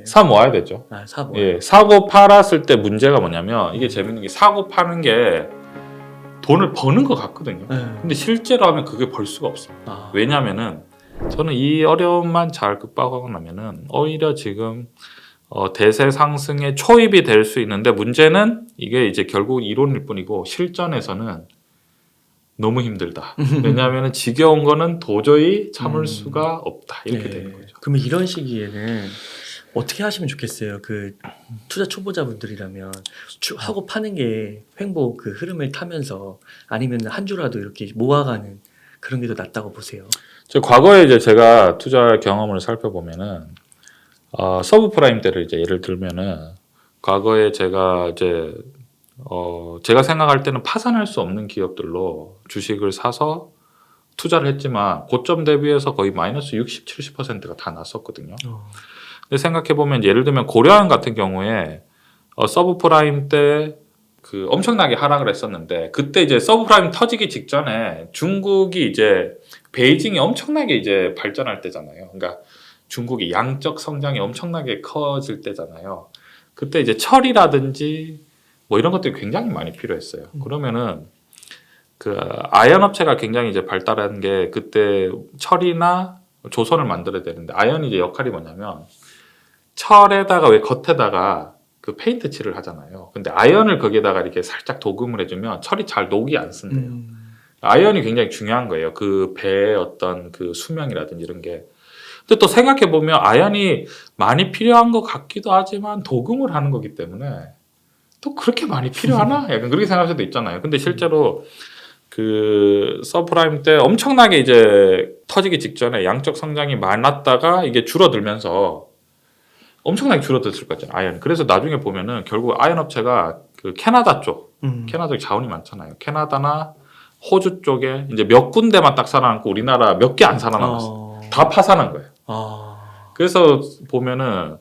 거예요? 사 모아야 되죠. 사 모아. 예, 사고 팔았을 때 문제가 뭐냐면 이게 재밌는 게 사고 파는 게 돈을 버는 것 같거든요. 근데 실제로 하면 그게 벌 수가 없습니다. 왜냐면은 저는 이 어려움만 잘 극복하고 나면은 오히려 지금 대세 상승의 초입이 될 수 있는데 문제는 이게 이제 결국 이론일 뿐이고 실전에서는 너무 힘들다. 왜냐하면 지겨운 거는 도저히 참을 수가 없다. 이렇게 되는 거죠. 그러면 이런 시기에는 어떻게 하시면 좋겠어요? 그 투자 초보자분들이라면 하고 파는 게 횡보 그 흐름을 타면서 아니면 한 주라도 이렇게 모아가는 그런 게 더 낫다고 보세요? 과거에 이제 제가 투자 경험을 살펴보면은 서브프라임 때를 이제 예를 들면은 과거에 제가 이제 제가 생각할 때는 파산할 수 없는 기업들로 주식을 사서 투자를 했지만 고점 대비해서 거의 마이너스 60, 70%가 다 났었거든요. 근데 생각해 보면 예를 들면 고려한 같은 경우에 서브프라임 때 그 엄청나게 하락을 했었는데 그때 이제 서브프라임 터지기 직전에 중국이 이제 베이징이 엄청나게 이제 발전할 때잖아요. 그러니까 중국이 양적 성장이 엄청나게 커질 때잖아요. 그때 이제 철이라든지 뭐 이런 것들이 굉장히 많이 필요했어요. 그러면은 그 아연 업체가 굉장히 이제 발달한 게 그때 철이나 조선을 만들어야 되는데 아연이 이제 역할이 뭐냐면 철에다가 왜 겉에다가 그 페인트 칠을 하잖아요. 근데 아연을 거기에다가 이렇게 살짝 도금을 해주면 철이 잘 녹이 안 쓴대요. 아연이 굉장히 중요한 거예요. 그 배의 어떤 그 수명이라든지 이런 게. 근데 또 생각해 보면 아연이 많이 필요한 것 같기도 하지만 도금을 하는 거기 때문에 또 그렇게 많이 필요하나? 약간 그렇게 생각할 수도 있잖아요. 근데 실제로 그 서프라임 때 엄청나게 이제 터지기 직전에 양적 성장이 많았다가 이게 줄어들면서 엄청나게 줄어들었을 거잖아요. 아연. 그래서 나중에 보면은 결국 아연 업체가 그 캐나다 쪽, 캐나다 쪽 자원이 많잖아요. 캐나다나 호주 쪽에 이제 몇 군데만 딱 살아남고 우리나라 몇 개 안 살아남았어. 다 파산한 거예요. 그래서 보면은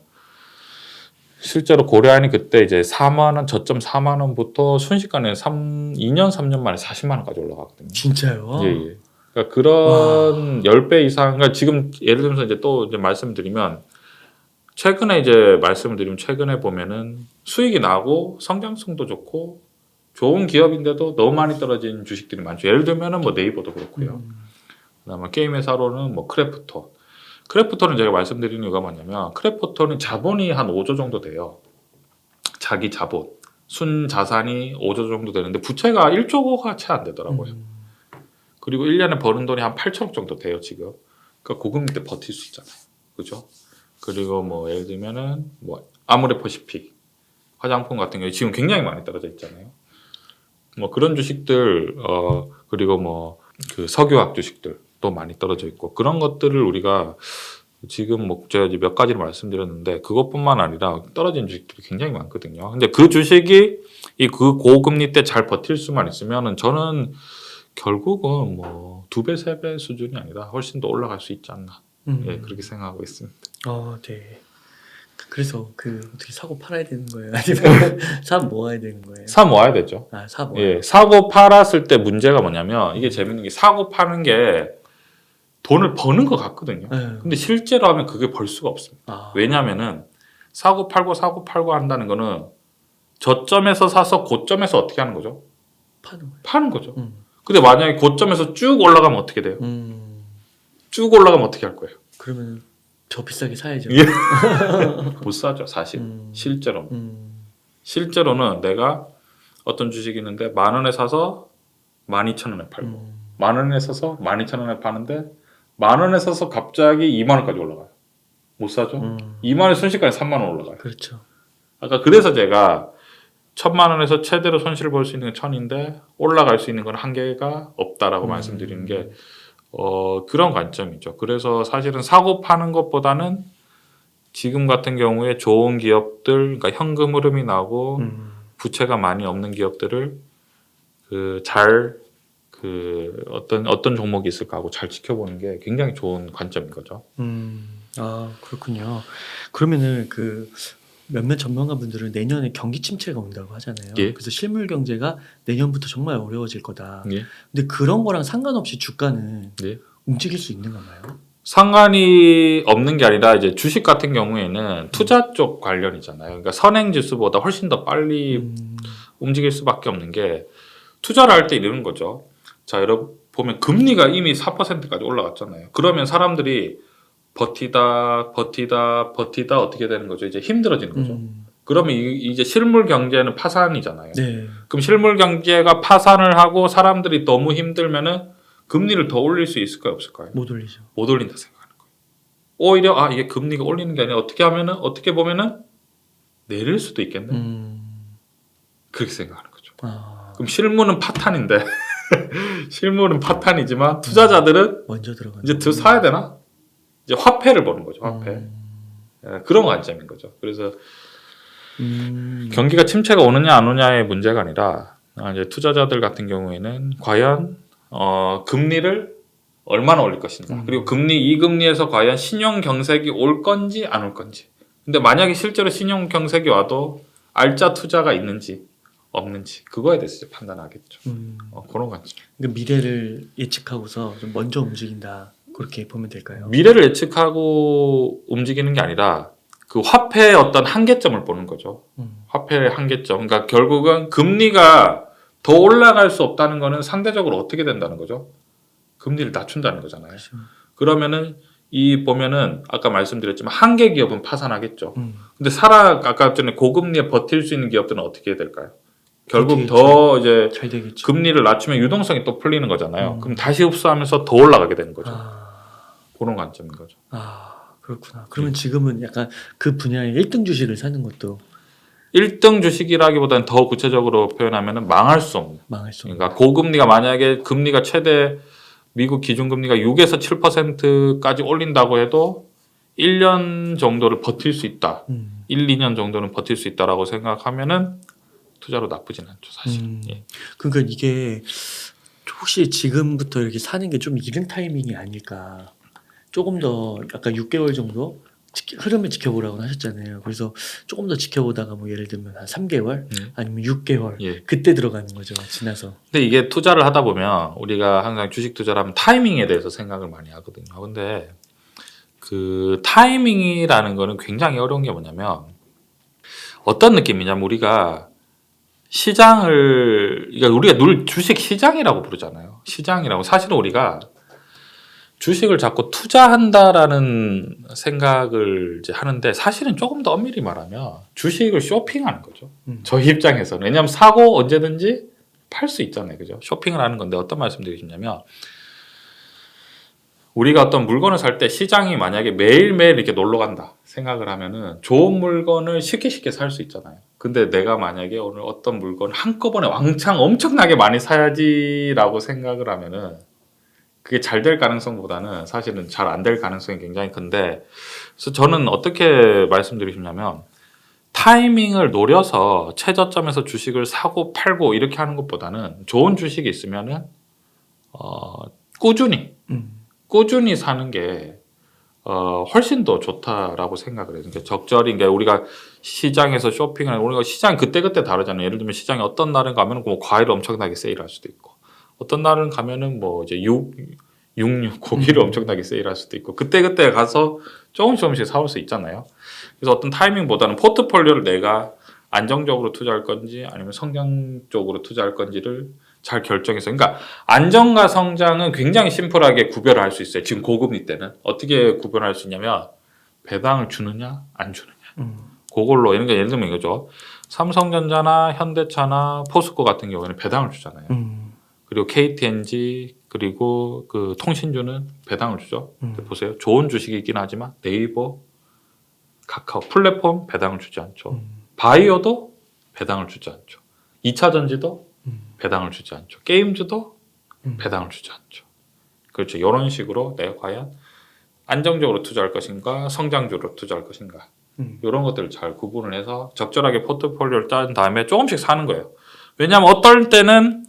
실제로 고려아연이 그때 이제 4만 원, 저점 4만 원부터 순식간에 2년, 3년 만에 40만 원까지 올라가거든요. 진짜요? 예, 예. 그러니까 그런 10배 이상, 그러니까 지금 예를 들면서 이제 또 이제 말씀드리면 최근에 이제 말씀을 드리면 최근에 보면은 수익이 나고 성장성도 좋고 좋은 기업인데도 너무 많이 떨어진 주식들이 많죠. 예를 들면은 뭐 네이버도 그렇고요. 그다음에 게임 회사로는 뭐 크래프톤. 크래프톤은 제가 말씀드리는 이유가 뭐냐면 크래프톤은 자본이 한 5조 정도 돼요. 자기 자본. 순 자산이 5조 정도 되는데 부채가 1조가 채 안 되더라고요. 그리고 1년에 버는 돈이 한 8천억 정도 돼요, 지금. 그러니까 고금리 때 버틸 수 있잖아요. 그죠? 그리고 뭐 예를 들면은 뭐 아모레퍼시픽 화장품 같은 경우에 지금 굉장히 많이 떨어져 있잖아요. 뭐 그런 주식들 그리고 뭐 그 석유화학 주식들도 많이 떨어져 있고 그런 것들을 우리가 지금 뭐 제가 이제 몇 가지를 말씀드렸는데 그것뿐만 아니라 떨어진 주식들이 굉장히 많거든요. 근데 그 주식이 이 그 고금리 때 잘 버틸 수만 있으면은 저는 결국은 뭐 2배, 3배 수준이 아니라 훨씬 더 올라갈 수 있지 않나. 예, 그렇게 생각하고 있습니다. 네. 그래서 그 어떻게 사고 팔아야 되는 거예요? 아니면 사 모아야 되는 거예요? 사 모아야 되죠. 사 모아. 예, 사고 팔았을 때 문제가 뭐냐면 이게 재밌는 게 사고 파는 게 돈을 버는 것 같거든요. 근데 실제로 하면 그게 벌 수가 없습니다. 왜냐면은 사고 팔고 한다는 거는 저점에서 사서 고점에서 어떻게 하는 거죠? 파는 거죠. 근데 만약에 고점에서 쭉 올라가면 어떻게 돼요? 쭉 올라가면 어떻게 할 거예요? 그러면 더 비싸게 사야죠. 예. 못 사죠, 사실. 실제로는. 실제로는 내가 어떤 주식이 있는데 10,000원에 사서 12,000원에 팔고 10,000원에 사서 12,000원에 파는데 10,000원에 사서 갑자기 20,000원까지 올라가요. 못 사죠? 20,000원에 순식간에 30,000원 올라가요. 그렇죠. 아까 그래서 제가 1,000,000원에서 최대로 손실을 볼 수 있는 게 1,000인데 올라갈 수 있는 건 한계가 없다라고 말씀드리는 게 그런 관점이죠. 그래서 사실은 사고 파는 것보다는 지금 같은 경우에 좋은 기업들, 그러니까 현금 흐름이 나고 부채가 많이 없는 기업들을 어떤 종목이 있을까 하고 잘 지켜보는 게 굉장히 좋은 관점인 거죠. 그렇군요. 그러면은 몇몇 전문가분들은 내년에 경기 침체가 온다고 하잖아요. 예. 그래서 실물 경제가 내년부터 정말 어려워질 거다. 예. 근데 그런 거랑 상관없이 주가는 예. 움직일 수 있는 건가요? 상관이 없는 게 아니라 이제 주식 같은 경우에는 투자 쪽 관련이잖아요. 그러니까 선행지수보다 훨씬 더 빨리 움직일 수밖에 없는 게 투자를 할 때 이러는 거죠. 자, 여러분 보면 금리가 이미 4%까지 올라갔잖아요. 그러면 사람들이 버티다 어떻게 되는 거죠? 이제 힘들어지는 거죠. 그러면 이제 실물 경제는 파산이잖아요. 네. 그럼 실물 경제가 파산을 하고 사람들이 너무 힘들면은 금리를 더 올릴 수 있을까요, 없을까요? 못 올리죠. 못 올린다 생각하는 거예요. 오히려 이게 금리가 올리는 게 아니라 어떻게 보면은 내릴 수도 있겠네. 그렇게 생각하는 거죠. 그럼 실물은 파탄인데 실물은 파탄이지만 투자자들은 먼저 들어가는 이제 더 사야 되나? 이제 화폐를 보는 거죠. 화폐. 그런 관점인 거죠. 그래서 경기가 침체가 오느냐 안 오느냐의 문제가 아니라 이제 투자자들 같은 경우에는 과연 금리를 얼마나 올릴 것인가. 그리고 이 금리에서 과연 신용 경색이 올 건지 안 올 건지. 근데 만약에 실제로 신용 경색이 와도 알짜 투자가 있는지 없는지 그거에 대해서 이제 판단하겠죠. 그런 관점. 그러니까 미래를 예측하고서 좀 먼저 움직인다. 그렇게 보면 될까요? 미래를 예측하고 움직이는 게 아니라 그 화폐의 어떤 한계점을 보는 거죠. 화폐의 한계점. 그러니까 결국은 금리가 더 올라갈 수 없다는 거는 상대적으로 어떻게 된다는 거죠? 금리를 낮춘다는 거잖아요. 그렇죠. 그러면은 보면은 아까 말씀드렸지만 한계 기업은 파산하겠죠. 근데 아까 전에 고금리에 버틸 수 있는 기업들은 어떻게 될까요? 결국 더 이제 잘 되겠죠. 금리를 낮추면 유동성이 또 풀리는 거잖아요. 그럼 다시 흡수하면서 더 올라가게 되는 거죠. 그런 관점인 거죠. 그렇구나. 그러면 지금은 약간 그 분야의 1등 주식을 사는 것도 1등 주식이라기보다는 더 구체적으로 표현하면 망할 수 없는. 망할 수 없는. 그러니까 고금리가 만약에 금리가 최대 미국 기준금리가 6에서 7%까지 올린다고 해도 1년 정도를 버틸 수 있다. 1, 2년 정도는 버틸 수 있다라고 생각하면은 투자로 나쁘진 않죠, 사실. 예. 그러니까 이게 혹시 지금부터 이렇게 사는 게 좀 이른 타이밍이 아닐까. 조금 더 약간 6개월 정도 흐름을 지켜보라고 하셨잖아요. 그래서 조금 더 지켜보다가 뭐 예를 들면 한 3개월 아니면 6개월 예. 그때 들어가는 거죠. 지나서. 근데 이게 투자를 하다 보면 우리가 항상 주식 투자를 하면 타이밍에 대해서 생각을 많이 하거든요. 근데 그 타이밍이라는 거는 굉장히 어려운 게 뭐냐면 어떤 느낌이냐면 우리가 우리가 늘 주식 시장이라고 부르잖아요. 시장이라고. 사실은 우리가 주식을 자꾸 투자한다라는 생각을 이제 하는데 사실은 조금 더 엄밀히 말하면 주식을 쇼핑하는 거죠. 저희 입장에서는. 왜냐하면 사고 언제든지 팔 수 있잖아요. 그죠? 쇼핑을 하는 건데 어떤 말씀 드리고 싶냐면 우리가 어떤 물건을 살 때 시장이 만약에 매일매일 이렇게 놀러 간다 생각을 하면은 좋은 물건을 쉽게 살 수 있잖아요. 근데 내가 만약에 오늘 어떤 물건을 한꺼번에 왕창 엄청나게 많이 사야지라고 생각을 하면은 그게 잘 될 가능성보다는 사실은 잘 안 될 가능성이 굉장히 큰데 그래서 저는 어떻게 말씀드리고 싶냐면 타이밍을 노려서 최저점에서 주식을 사고 팔고 이렇게 하는 것보다는 좋은 주식이 있으면은 꾸준히 사는 게 훨씬 더 좋다라고 생각을 해요. 그러니까 적절히 그러니까 우리가 시장에서 쇼핑을 우리가 시장 그때그때 다르잖아요. 예를 들면 시장에 어떤 날은 가면은 뭐 과일을 엄청나게 세일할 수도 있고 어떤 날은 가면은 뭐 이제 육류 고기를 엄청나게 세일할 수도 있고 그때그때 가서 조금씩 사올 수 있잖아요. 그래서 어떤 타이밍보다는 포트폴리오를 내가 안정적으로 투자할 건지 아니면 성장 쪽으로 투자할 건지를 잘 결정해서 그러니까 안정과 성장은 굉장히 심플하게 구별을 할 수 있어요. 지금 고금리 때는 어떻게 구별할 수 있냐면 배당을 주느냐 안 주느냐 그걸로 이런 게 예를 들면 이거죠. 삼성전자나 현대차나 포스코 같은 경우에는 배당을 주잖아요. 그리고 KTNG 그리고 그 통신주는 배당을 주죠. 보세요. 좋은 주식이긴 하지만 네이버, 카카오 플랫폼 배당을 주지 않죠. 바이오도 배당을 주지 않죠. 2차 전지도 배당을 주지 않죠. 게임주도 배당을 주지 않죠. 그렇죠. 이런 식으로 내가 과연 안정적으로 투자할 것인가 성장주로 투자할 것인가 이런 것들을 잘 구분을 해서 적절하게 포트폴리오를 짠 다음에 조금씩 사는 거예요. 왜냐하면 어떨 때는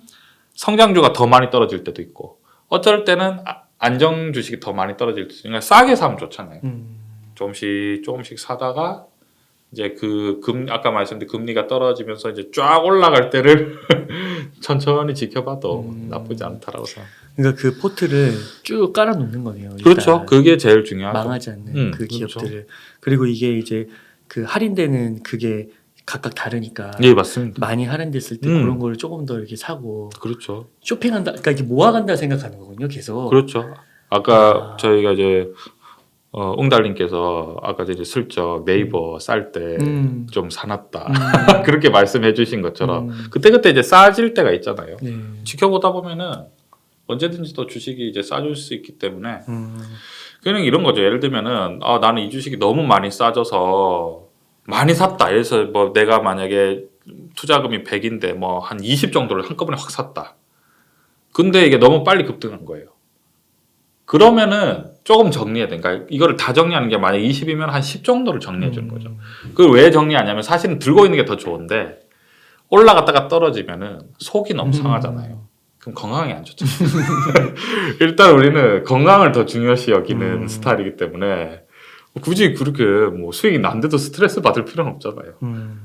성장주가 더 많이 떨어질 때도 있고 어쩔 때는 안정 주식이 더 많이 떨어질 때도 있고 그러니까 싸게 사면 좋잖아요. 조금씩 사다가 이제 아까 말씀드린 금리가 떨어지면서 이제 쫙 올라갈 때를 천천히 지켜봐도 나쁘지 않다라고 생각합니다. 그러니까 그 포트를 쭉 깔아 놓는 거네요. 일단. 그렇죠. 그게 제일 중요하죠. 망하지 않는 그 그렇죠. 기업들을. 그리고 이게 이제 그 할인되는 그게 각각 다르니까 예, 맞습니다. 많이 할인됐을 때 그런 걸 조금 더 이렇게 사고 그렇죠. 쇼핑한다, 그러니까 이렇게 모아간다 생각하는 거군요. 계속. 그렇죠. 아까 저희가 이제 웅달님께서 아까 이제 슬쩍 네이버 쌀 때 좀 사놨다 그렇게 말씀해주신 것처럼 그때 이제 싸질 때가 있잖아요. 네. 지켜보다 보면은 언제든지 또 주식이 이제 싸질 수 있기 때문에 그냥 이런 거죠. 예를 들면은 나는 이 주식이 너무 많이 싸져서 많이 샀다. 그래서 뭐 내가 만약에 투자금이 100인데 뭐 한 20 정도를 한꺼번에 확 샀다. 근데 이게 너무 빨리 급등한 거예요. 그러면은 조금 정리해야 돼. 그러니까 이거를 다 정리하는 게 만약 20이면 한 10 정도를 정리해 주는 거죠. 그걸 왜 정리하냐면 사실은 들고 있는 게 더 좋은데 올라갔다가 떨어지면은 속이 너무 상하잖아요. 그럼 건강에 안 좋죠. 일단 우리는 건강을 더 중요시 여기는 스타일이기 때문에 굳이 그렇게 뭐 수익이 난데도 스트레스 받을 필요는 없잖아요.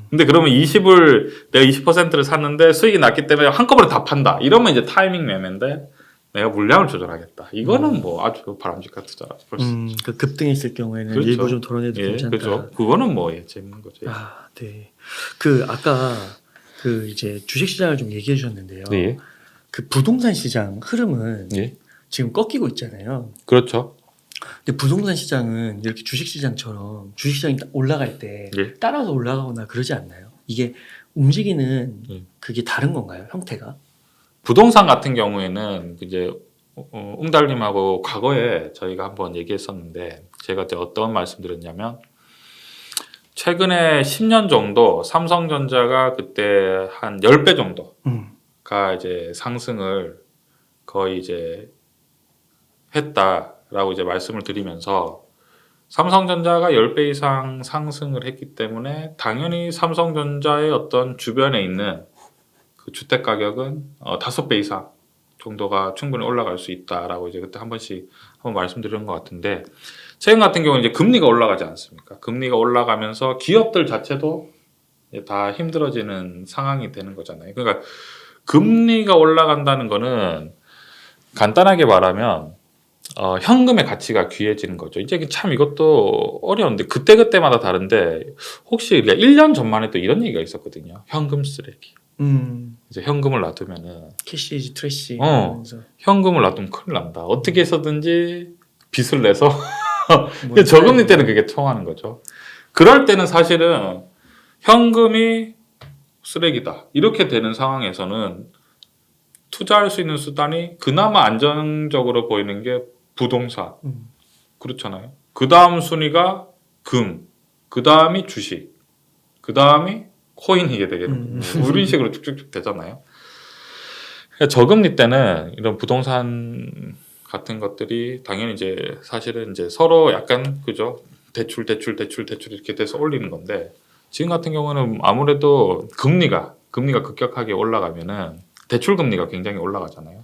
근데 그러면 20을 내가 20%를 샀는데 수익이 났기 때문에 한꺼번에 다 판다. 이러면 이제 타이밍 매매인데 내가 물량을 조절하겠다. 이거는 뭐 아주 바람직한 투자라고 볼 수 있죠. 그 급등했을 경우에는 그렇죠. 일부 좀 덜어내도 괜찮다. 그렇죠. 그거는 뭐 재밌는 거죠. 네. 그 아까 그 이제 주식 시장을 좀 얘기해 주셨는데요. 네. 그 부동산 시장 흐름은 예. 지금 꺾이고 있잖아요. 그렇죠. 근데 부동산 시장은 이렇게 주식 시장처럼 주식 시장이 올라갈 때 예. 따라서 올라가거나 그러지 않나요? 이게 움직이는 예. 그게 다른 건가요? 형태가? 부동산 같은 경우에는 이제 웅달님하고 과거에 저희가 한번 얘기했었는데 제가 이제 어떤 말씀드렸냐면 최근에 10년 정도 삼성전자가 그때 한 10배 정도가 이제 상승을 거의 이제 했다라고 이제 말씀을 드리면서 삼성전자가 10배 이상 상승을 했기 때문에 당연히 삼성전자의 어떤 주변에 있는 그 주택 가격은 5배 이상 정도가 충분히 올라갈 수 있다라고 이제 그때 한 번씩 한번 말씀드린 것 같은데 최근 같은 경우는 이제 금리가 올라가지 않습니까? 금리가 올라가면서 기업들 자체도 이제 다 힘들어지는 상황이 되는 거잖아요. 그러니까 금리가 올라간다는 거는 간단하게 말하면 현금의 가치가 귀해지는 거죠. 이제 참 이것도 어려운데 그때마다 다른데 혹시 1년 전만 해도 이런 얘기가 있었거든요. 현금 쓰레기. 이제 현금을 놔두면은 캐시 이즈 트래시. 현금을 놔두면 큰일 난다. 어떻게 해서든지 빚을 내서 뭐 저금리 때는 그게 통하는 거죠. 그럴 때는 사실은 현금이 쓰레기다. 이렇게 되는 상황에서는 투자할 수 있는 수단이 그나마 안정적으로 보이는 게 부동산. 그렇잖아요. 그 다음 순위가 금. 그 다음이 주식. 그 다음이 코인이게 되겠네요. 이런 식으로 쭉쭉쭉 되잖아요. 그러니까 저금리 때는 이런 부동산 같은 것들이 당연히 이제 사실은 이제 서로 약간 그죠 대출 이렇게 돼서 올리는 건데 지금 같은 경우는 아무래도 금리가 급격하게 올라가면은 대출 금리가 굉장히 올라가잖아요.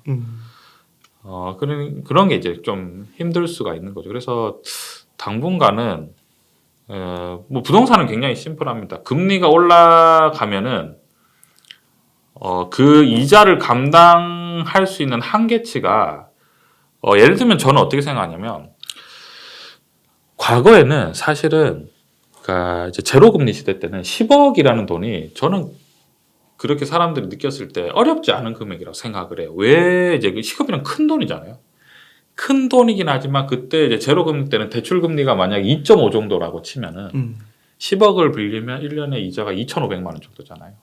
그런 게 이제 좀 힘들 수가 있는 거죠. 그래서 당분간은 뭐 부동산은 굉장히 심플합니다. 금리가 올라가면은 그 이자를 감당할 수 있는 한계치가 예를 들면 저는 어떻게 생각하냐면 과거에는 사실은 그러니까 이제 제로 금리 시대 때는 10억이라는 돈이 저는 그렇게 사람들이 느꼈을 때 어렵지 않은 금액이라고 생각을 해요. 왜 이제 10억이면 큰 돈이잖아요. 큰 돈이긴 하지만 그때 이제 제로 금리 때는 대출 금리가 만약 2.5 정도라고 치면은 10억을 빌리면 1년에 이자가 2,500만 원 정도잖아요.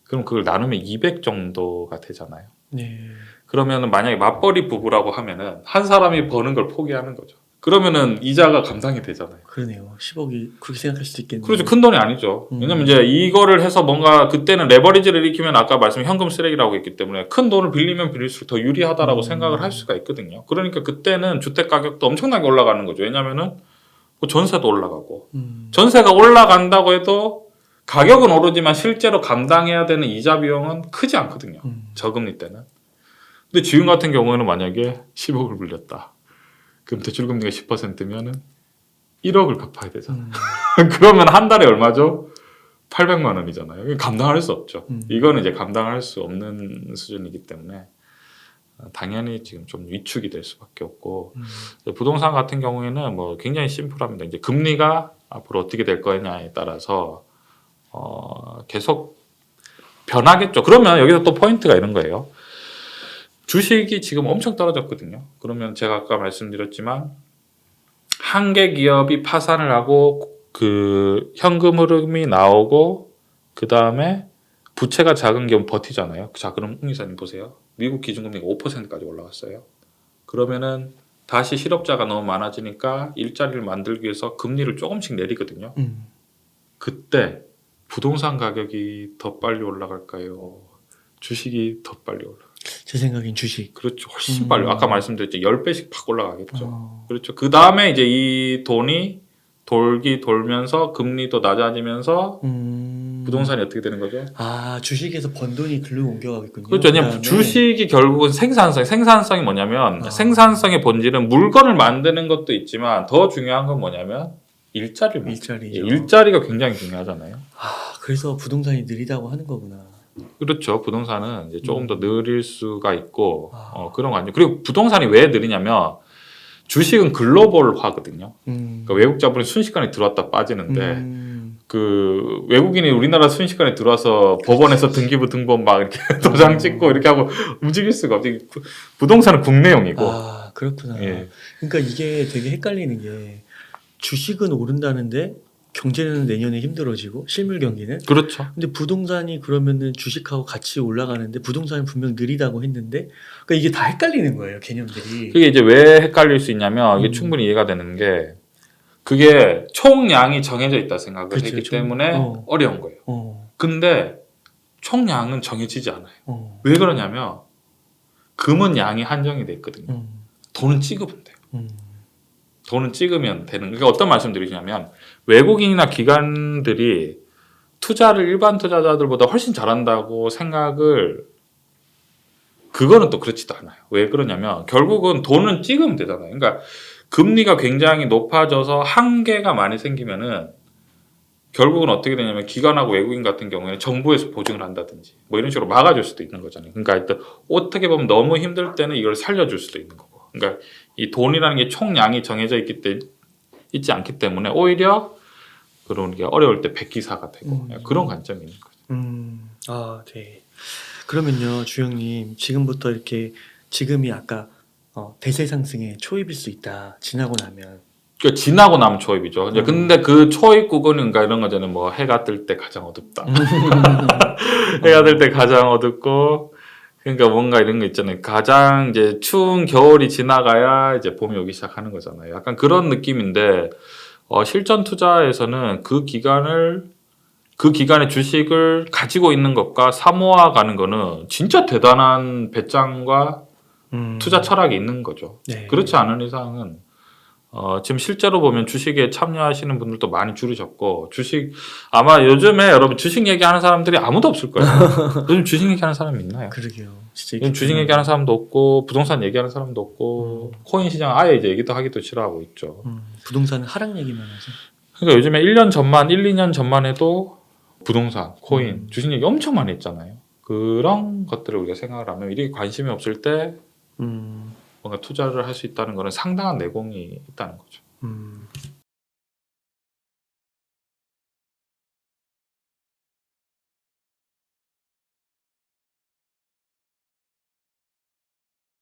그럼 그걸 나누면 200 정도가 되잖아요. 네. 그러면은 만약에 맞벌이 부부라고 하면은 한 사람이 버는 걸 포기하는 거죠. 그러면은 이자가 감당이 되잖아요. 그러네요. 10억이 그렇게 생각할 수도 있겠네요. 그렇죠. 큰 돈이 아니죠. 왜냐면 이제 이거를 해서 뭔가 그때는 레버리지를 일으키면 아까 말씀 현금 쓰레기라고 했기 때문에 큰 돈을 빌리면 빌릴수록 더 유리하다라고 생각을 할 수가 있거든요. 그러니까 그때는 주택 가격도 엄청나게 올라가는 거죠. 왜냐면은 전세도 올라가고 전세가 올라간다고 해도 가격은 오르지만 실제로 감당해야 되는 이자 비용은 크지 않거든요. 저금리 때는. 근데 지금 같은 경우에는 만약에 10억을 빌렸다. 그럼 대출금리가 10%면은 1억을 갚아야 되잖아요. 그러면 한 달에 얼마죠? 800만 원이잖아요. 감당할 수 없죠. 이거는 이제 감당할 수 없는 수준이기 때문에 당연히 지금 좀 위축이 될 수밖에 없고 부동산 같은 경우에는 뭐 굉장히 심플합니다. 이제 금리가 앞으로 어떻게 될 거냐에 따라서 계속 변하겠죠. 그러면 여기서 또 포인트가 이런 거예요. 주식이 지금 엄청 떨어졌거든요. 그러면 제가 아까 말씀드렸지만 한 개 기업이 파산을 하고 그 현금 흐름이 나오고 그 다음에 부채가 작은 기업은 버티잖아요. 자, 그럼 홍 이사님 보세요. 미국 기준금리가 5%까지 올라갔어요. 그러면은 다시 실업자가 너무 많아지니까 일자리를 만들기 위해서 금리를 조금씩 내리거든요. 그때 부동산 가격이 더 빨리 올라갈까요? 주식이 더 빨리 올라갈까요? 제 생각엔 주식. 그렇죠. 훨씬 빨리. 아까 말씀드렸죠. 10배씩 팍 올라가겠죠. 그렇죠. 그 다음에 이제 이 돈이 돌면서 금리도 낮아지면서 부동산이 어떻게 되는 거죠? 아, 주식에서 번 돈이 글로 옮겨가겠군요. 그렇죠. 왜냐면 그다음에 주식이 결국은 생산성이 뭐냐면 생산성의 본질은 물건을 만드는 것도 있지만 더 중요한 건 뭐냐면 일자리를 일자리죠. 일자리가 굉장히 중요하잖아요. 아, 그래서 부동산이 느리다고 하는 거구나. 그렇죠. 부동산은 이제 조금 더 느릴 수가 있고 그런 거 아니에요. 그리고 부동산이 왜 느리냐면 주식은 글로벌화거든요. 그러니까 외국 자본이 순식간에 들어왔다 빠지는데 그 외국인이 우리나라 순식간에 들어와서 법원에서 등기부 등본 막 이렇게 도장 찍고 이렇게 하고 움직일 수가 없지. 부동산은 국내용이고. 아, 그렇구나. 예. 그러니까 이게 되게 헷갈리는 게 주식은 오른다는데 경제는 내년에 힘들어지고 실물 경기는. 그렇죠. 근데 부동산이 그러면은 주식하고 같이 올라가는데 부동산이 분명 느리다고 했는데 그러니까 이게 다 헷갈리는 거예요, 개념들이. 그게 이제 왜 헷갈릴 수 있냐면 이게 충분히 이해가 되는 게 그게 총량이 정해져 있다 생각을 그렇죠. 했기 때문에 어려운 거예요. 근데 총량은 정해지지 않아요. 왜 그러냐면 금은 양이 한정이 돼 있거든요. 돈은 찍으면 돼요. 돈은 찍으면 되는. 그러니까 어떤 말씀 드리냐면 외국인이나 기관들이 투자를 일반 투자자들보다 훨씬 잘한다고 생각을 그거는 또 그렇지도 않아요. 왜 그러냐면 결국은 돈은 찍으면 되잖아요. 그러니까 금리가 굉장히 높아져서 한계가 많이 생기면은 결국은 어떻게 되냐면 기관하고 외국인 같은 경우에는 정부에서 보증을 한다든지 뭐 이런 식으로 막아줄 수도 있는 거잖아요. 그러니까 일단 어떻게 보면 너무 힘들 때는 이걸 살려줄 수도 있는 거고. 그러니까 이 돈이라는 게 총량이 정해져 있지 않기 때문에 오히려 그런 게 어려울 때 백기사가 되고 그런 관점이 있는 거죠. 아, 네. 그러면요, 주영님 지금부터 이렇게 지금이 아까 대세 상승의 초입일 수 있다. 지나고 나면. 그러니까 지나고 나면 초입이죠. 이제 근데 그 초입 구간은 그러니까 이런 거잖아요. 뭐 해가 뜰 때 가장 어둡다. 해가 뜰 때 가장 어둡고 그러니까 뭔가 이런 거 있잖아요. 가장 이제 추운 겨울이 지나가야 이제 봄이 오기 시작하는 거잖아요. 약간 그런 느낌인데 실전 투자에서는 그 기간의 주식을 가지고 있는 것과 사모아 가는 거는 진짜 대단한 배짱과 투자 철학이 있는 거죠. 네. 그렇지 않은 이상은 지금 실제로 보면 주식에 참여하시는 분들도 많이 줄으셨고 주식 아마 요즘에 여러분 주식 얘기하는 사람들이 아무도 없을 거예요. 요즘 주식 얘기하는 사람이 있나요? 그러게요. 진짜 요즘 주식 얘기하는 사람도 없고 부동산 얘기하는 사람도 없고 코인 시장 아예 이제 얘기도 하기도 싫어하고 있죠. 부동산 하락 얘기만 하죠. 그러니까 요즘에 1년 전만 1, 2년 전만 해도 부동산, 코인, 주식 얘기 엄청 많이 했잖아요. 그런 것들을 우리가 생각을 하면 이렇게 관심이 없을 때 뭔가 투자를 할 수 있다는 것은 상당한 내공이 있다는 거죠.